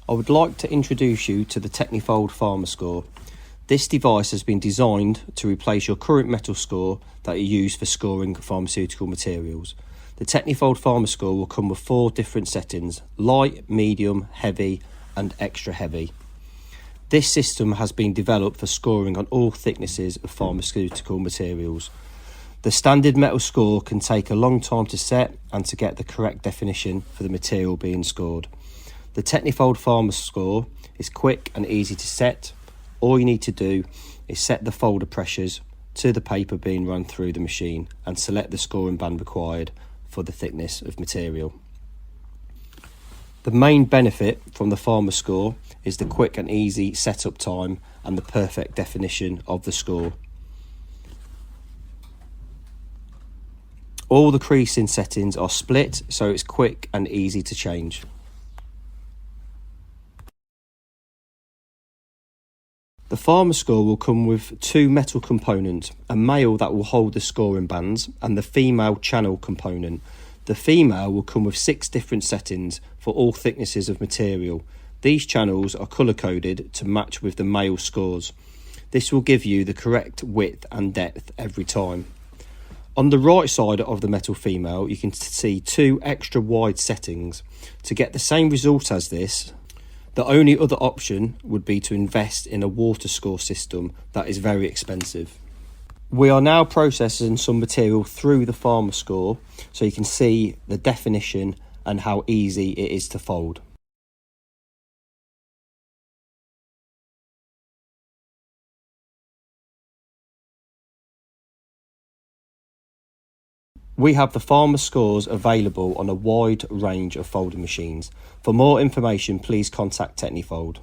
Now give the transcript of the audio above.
I would like to introduce you to the Technifold Pharma score. This device has been designed to replace your current metal score that you use for scoring pharmaceutical materials. The Technifold Pharma score will come with 4 different settings: light, medium, heavy and extra heavy. This system has been developed for scoring on all thicknesses of pharmaceutical materials. The standard metal score can take a long time to set and to get the correct definition for the material being scored. The Technifold Pharma score is quick and easy to set. All you need to do is set the folder pressures to the paper being run through the machine and select the scoring band required for the thickness of material. The main benefit from the Pharma score is the quick and easy setup time and the perfect definition of the score. All the creasing settings are split, so it's quick and easy to change. The Pharma score will come with 2 metal components, a male that will hold the scoring bands and the female channel component. The female will come with 6 different settings for all thicknesses of material. These channels are colour coded to match with the male scores. This will give you the correct width and depth every time. On the right side of the metal female, you can see 2 extra wide settings. To get the same result as this, the only other option would be to invest in a water score system that is very expensive. We are now processing some material through the Pharma score so you can see the definition and how easy it is to fold. We have the Pharma scores available on a wide range of folding machines. For more information, please contact Technifold.